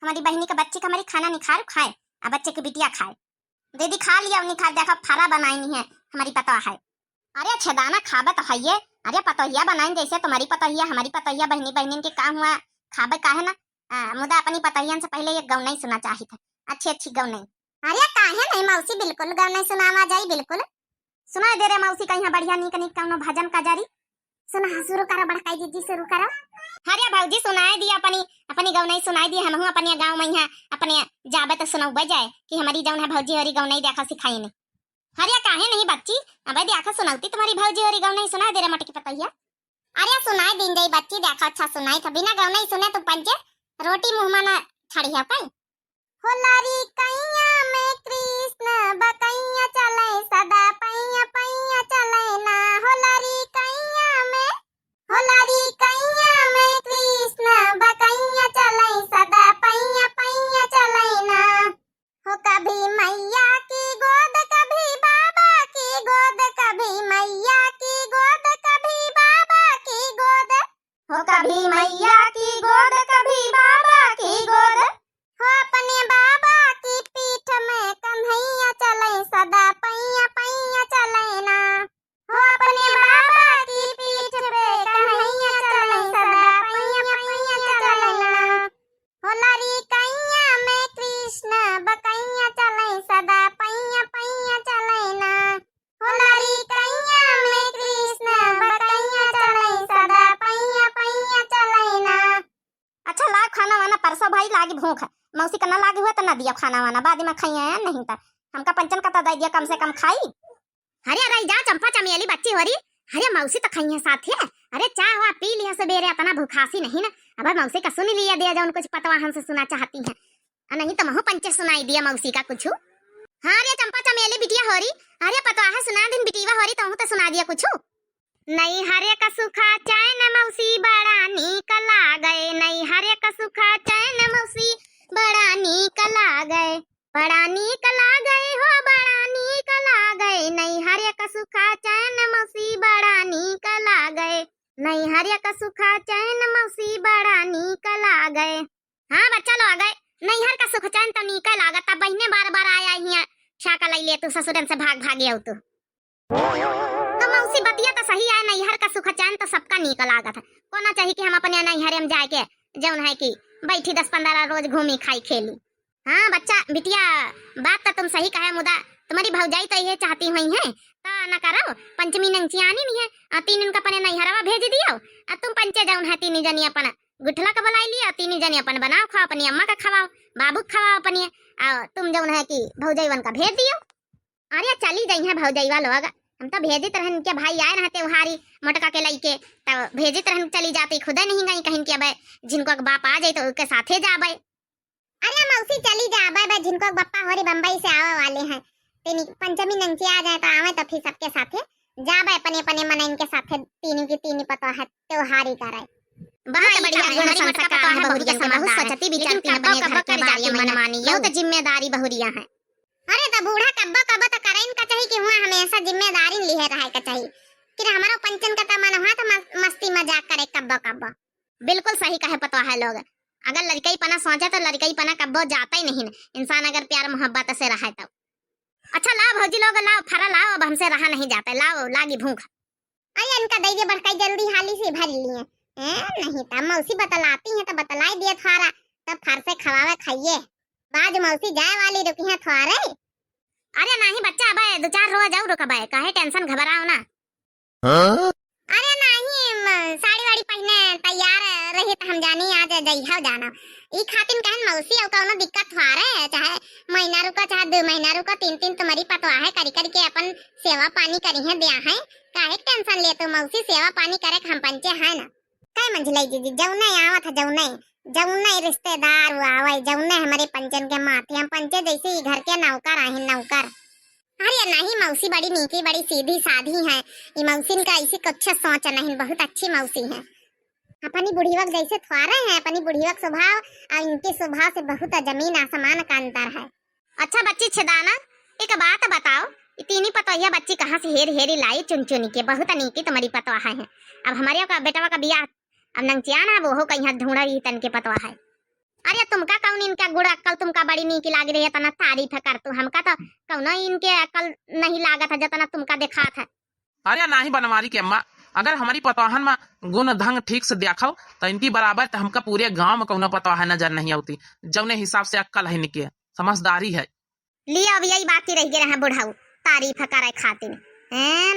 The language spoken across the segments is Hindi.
हमारी बहनी का बच्चे का हमारी खाना नहीं खा खाए, अब बच्चे की बिटिया खाए। दीदी खा लिया उन्हीं खा, देखा फारा बनाई नहीं है हमारी पता है। अरे छेदाना खाबे तो है, अरे पतोहिया बनाई जैसे तुम्हारी पतोहिया हमारी पतोहिया, बहनी बहनी के काम हुआ खाबे काहे ना। मुदा अपनी पतोहियन से पहले एक गौनई सुना चाहिए था, अच्छी अच्छी गौनई। अरे काहे नहीं मौसी, बिल्कुल गौनई सुनावा जाई, बिल्कुल सुना दे रे मौसी, कहीं बढ़िया नीक नीक कौनो भजन का जारी सुना। शुरू करो बड़काई दीदी, शुरू करो। अरे भौजी सुनाए दिया अपनी अपनी गौनई सुनाई दी, हम अपने गाँव में यहाँ अपने जाबे तो सुनाऊ जाए कि हमारी जौन है भौजी हरी गौनई देखा सिखाई नहीं। अरे काहे नहीं बच्ची, अबे देखा सुनाती तुम्हारी भौजी हरी गौनई सुना दे रे मटकी पतैया। अरे सुनाई दिन जाई बच्ची, देखा अच्छा सुनाई था, बिना गौनई सुने तो पंजे रोटी मुंह में ना छड़ी है कहीं। हो लारी कैया में कृष्ण बकैया चले सदा पैया पैया चले ना। हो लारी कैया में, हो लारी कैया में कृष्ण बकैया चले सदा पैया पैया चले ना। हो कभी मैया की गोद कभी बाबा की गोद, कभी मैया की गोद कभी बाबा की गोद। हो कभी मैया की गोद कभी बाबा की गोद। हो अपने बाबा की पीठ में कन्हैया चले सदा पैया पैया चले ना। हो अपने बाबा की पीठ पे कन्हैया चले सदा पैया पैया चले ना। हो लारी कैया में कृष्ण बकैया चले सदा पैया पैया चले ना। हो लारी कैया में कृष्ण बकैया चले सदा पैया पैया चले ना। अच्छा ला खाना वाना परसों भाई लागी भूख, मौसी का ना लागी हुआ तो ना दिया खाना वाना, बाद में खाई है नहीं था हमका पंचन का तो दे दिया कम से कम खाई। अरे अरे जा चंपा चमेली बच्ची हो रही, अरे मौसी तो खाई है साथ है। अरे चाह हुआ पी लिया सबेरे, इतना भूखासी नहीं ना। अब मौसी का सुन लिया दिया जो कुछ पतवाहन से सुना चाहती है, नहीं तो महू पंचे सुनाई दिया मौसी का कुछ। हाँ अरे चंपा चमेली बिटिया हो रही, अरे पतवाह सुना दिन बिटिया हो रही तो सुना दिया कुछ। नहीं हरे का सुखा चैन मौसी बड़ा नीक लागे, नहीं हरे का सुखा चैन मौसी बड़ा नीक लागे, बड़ा नीक लागे हो बड़ा नीक लागे। नहीं हरे का सुखा चैन मौसी बड़ा नीक लागे, नहीं हरे का सुखा चैन मौसी बड़ा नीक लागे। हाँ बच्चा लो आ गए, नहीं हर का सुख चैन तो नीक लागत, तब बहने बार बार आया ही शाका लाई ले तू ससुरन से भाग भागे हो तू। तो मौसी बतिया तो सही है, नैहर का सुख चैन तो सबका नीक लागत है, कोना चाहिए कि हम अपने नैहर में जाके जौन है कि बैठी 10-15 रोज घूमी खाई खेली। हाँ बच्चा बिटिया बात तो तुम सही कहे, मुदा तुम्हारी भौजाई तो ये चाहती हुई है तो न करो, पंचमी नंची आनी नहीं है, 3 दिन का अपने नैहरवा भेज दियो, तुम पंचे जौन है 3 जनी अपन गुठला का बुलाई लिया, 3 जनी अपन बनाओ खाओ, अपनी अम्मा का खवाओ, बाबू का खवाओ अपनी, तुम जौन है कि भौजाईवन का भेज दियो। अरे चली जाई है भौजाईवा लोग, हम तो भेजित रहन के भाई आए रहते त्योहारी मोटका के लइके, तो भेजित रहन चली जाती, खुद नहीं गई कहीं के अबे जिनको बाप आ जाए तो उसके साथे जाबे। अरे मौसी चली जाबे बे, जिनको बापा होरी बंबई से आवे वाले हैं, तीनी पंचमी नंची आ जाए तो आवे तो फिर सबके साथे जाबे, अपने अपने मन इनके साथे तीनी की तीनी पता है त्योहारी करे। बहुत बढ़िया गुण संस्कार है बहुरिया के, बहुत सचती विचरती है अपने घर के बारे में मनमानी, ये तो जिम्मेदारी बहुरिया है। अरे तो बूढ़ा कब्बा कब्बा तो करें का चाहिए कि हुआ हमेशा जिम्मेदारी लिए रहे का चाहिए, फिर हमारा पंचन का मन हुआ तो मस्ती मजाक करे कब्बा कब्बा। बिल्कुल सही कहे पता है लोग, अगर लड़कई पना सोचे तो लड़कई पना कब्बो जाता ही नहीं, इंसान अगर प्यार मोहब्बत से रहे तो। अच्छा लाओ भौजी लोग लाओ फरा लाओ, अब हमसे रहा नहीं जाता, लाओ लागी भूख। अरे इनका दे बड़काई जल्दी हाली से भर लिए नहीं तो मौसी बतलाती है तो बतलाई दिए थारा, तब फर से खवावे खाइए, बाज मौसी जाए वाली रुकी है थारे। अरे नहीं बच्चा अब 2-4 रोज जाऊ रुकबे, काहे टेंशन घबराओ ना। अरे नहीं साड़ी वाड़ी पहने तैयार रही तो हम जानी आज जइहा जाना, ई खातिन कहन मौसी और कोनो दिक्कत थारे, चाहे महीना रुका चाहे 2 महीना रुका 3 तुम्हारी पतवा है, करी करी के अपन सेवा पानी करी है दिया है, काहे टेंशन ले तो मौसी सेवा पानी करे हम पंचे है ना। काय मंझलाई दीदी जौने आवत है जौने रिश्तेदार आवे जौने हमारे पंचन के माथे, हम पंचे जैसे ही घर के नौकर आए नौकर। अरे नहीं मौसी बड़ी नीकी बड़ी सीधी साधी है, ये मौसी का ऐसी कुछ सोच नहीं, बहुत अच्छी मौसी है, अपनी बुढ़ीवक जैसे थोड़े हैं, अपनी बुढ़ीवक स्वभाव और इनके स्वभाव से बहुत जमीन आसमान का अंतर है। अच्छा बच्ची छदाना एक बात बताओ, तीनी पतोहिया बच्ची कहाँ से हेरी लाई चुन चुन के, बहुत नीकी तुम्हारी पतवाह है, अब हमारे का बेटवा का बियाह अब नंचियान है वो हो कहीं ढूंढा रही तन के पतवा है। अरे तुमका कौन इनका गुड़ अक्कल तुमका बड़ी नीक लाग रही है, तना तारीफ कर तू, हमका तो कौनो इनके अक्कल नहीं लागत है जितना तुमका देखा था। अरे नाही बनवारी के अम्मा, अगर हमारी पतवाहन में गुण ढंग ठीक से देखो तो इनकी बराबर तो हमका पूरे गांव में कौनो पतवाहन नजर नहीं आती। जौने हिसाब से अक्कल है इनके, समझदारी है। लिया अब यही बात ही रह गए बुढ़ाऊ तारीफ करे खातिर,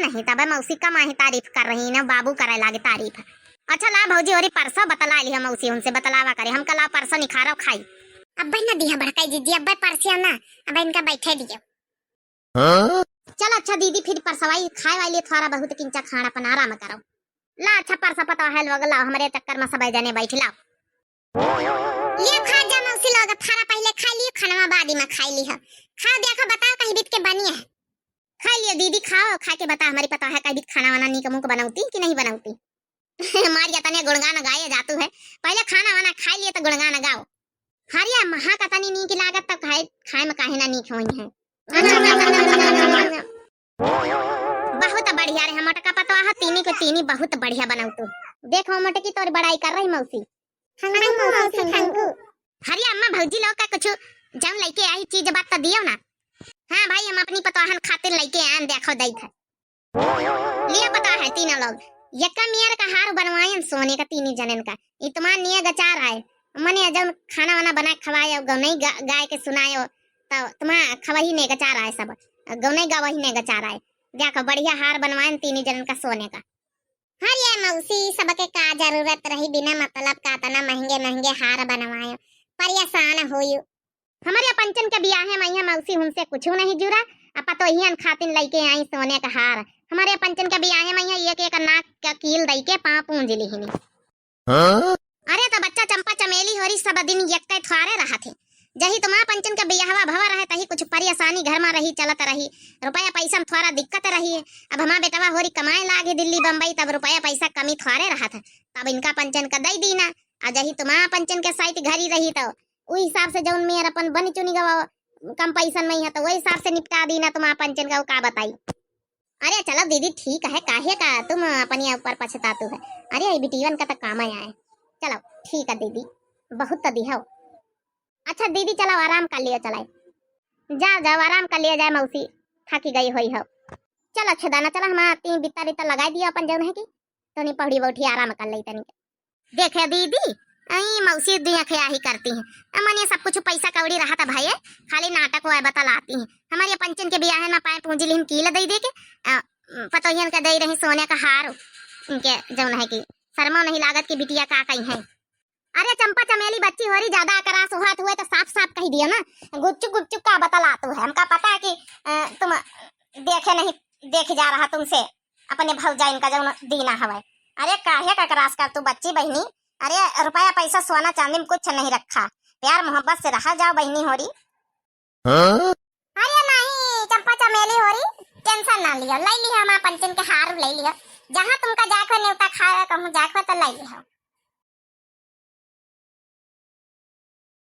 नहीं तब मौसी का माही तारीफ कर रही ना, बाबू करे लागे तारीफ। अच्छा ला भौजी और परसों बतला लिया मौसी, उनसे बतलावा करे हम कल परसों निखारो खाई। अब न दिया भड़काई दीदी, अब परसों ना, अब इनका बैठे दियो। चल अच्छा दीदी फिर परसवाई खाए वाली थोड़ा बहुत किंचा खाना अपन आराम करो। ला अच्छा परसा पता है लोग ला हमारे चक्कर में सब जने बैठ लाओ। ये खा जा मौसी लोग, थारा पहले खा लियो, खाना बाद में खाई ली है। खा देखो बताओ कहीं बीत के बनी है। खा लियो दीदी, खाओ, खा के बता हमारी पता है कहीं बीत खाना वाना नी का मुंह बनाऊती कि नहीं बनाऊती। मारिया तने गुणगान गाए जातू है, पहले खाना वाना खा लिए तो गुणगान गाओ। हरिया महा का तनी नी की लागत तो खाए में काहे ना नी खोई है। बहुत बढ़िया रे हमट का पता है, तीनी को तीनी बहुत बढ़िया बनाऊ तू। देखो मट की तोरी बड़ाई कर रही मौसी। हरिया अम्मा भौजी लोग का कुछ जम लेके आई चीज बात तो दियो ना। हाँ भाई हम अपनी पतवाहन खातिर लेके आन, देखो दई था लिया पता है तीनों लोग यक्का मियर का हार बनवाए सोने का तीनी जनन का इतमान निये गचार आए मने जब खाना वाना बना खवाए गौनई गाय के सुनायो तो तुमा खवही ने गचार आए, सब गौनई गावही ने गचार आए। देखो बढ़िया हार बनवाए तीनी जनन का सोने का। हाँ ये मौसी सबके का जरूरत रही, बिना मतलब का तना महंगे महंगे हार बनवाए परेशान होयु। हमारे पंचन के बियाह है मैया मौसी उनसे कुछ नहीं जुरा, अपा तो हियन खातिन लेके आई सोने का हार। हमारे पंचन के बियाह है मैया एक एक नाक का कील दई के पांव पूंज ली। अरे तो बच्चा चंपा चमेली होरी सब दिन यक्के थारे रहा थे, जही तुम्हारा पंचन का बियाहवा भवा रहे तही कुछ परेशानी घर में रही चलत रही, रुपया पैसा में थोड़ा दिक्कत रही। अब हमारा बेटवा होरी कमाए लागे दिल्ली बम्बई, तब रुपया पैसा कमी थोड़े रहा था, तब इनका पंचन का दई दीना। और जही तुम्हारा पंचन के साइट घरी रही तो उस हिसाब से जौन मेरा अपन बनी चुनी गवा कम पैसा नहीं है तो वही हिसाब से निपटा दी ना तुम्हारा पंचन का। का बताई। अरे चलो दीदी ठीक है, काहे का तुम अपने ऊपर पछतातू है। अरे बिटीवन का तो काम आए। चलो ठीक है दीदी, बहुत तो दिहाओ। अच्छा दीदी चलो आराम कर लियो, चलाए जाओ जाओ आराम कर लिया जाए, मौसी थकी गई हुई हो। चलो अच्छा दाना चलो हमारा तीन बित्ता बित्ता लगा दिया अपन जौन है की तो नहीं पौड़ी बैठी आराम कर ली तनी। देखे दीदी आई मौसी दिया खया ही करती हैं, अमन ये सब कुछ पैसा कौड़ी रहा था भाई, खाली नाटक हुआ बतलाती हैं। हमारे पंचन के बियाह ना पाए पूंजी लिन कील दे दे के पतोहियन का दे रही सोने का हार इनके जौन है की शर्मा नहीं लागत की बिटिया का कहीं है। अरे चंपा चमेली बच्ची हो रही ज्यादा करास हुआ हुए तो साफ साफ कह दियो ना, गुपचुप गुपचुप का बतलातू है। हमका पता है कि तुम देखे नहीं देख जा रहा तुमसे अपने भौजा इनका जौन दीना हवे। अरे काहे का करास कर तू बच्ची बहनी, अरे रुपया पैसा सोना चांदी में कुछ नहीं रखा, प्यार मोहब्बत से रहा जाओ बहनी हो रही। अरे नहीं चंपा चमेली हो रही, टेंशन ना लियो, ले लिया हमारा पंचन के हार ले लिया, जहाँ तुमका जाकर न्योता खाया कहूँ जाकर तो ले लिया।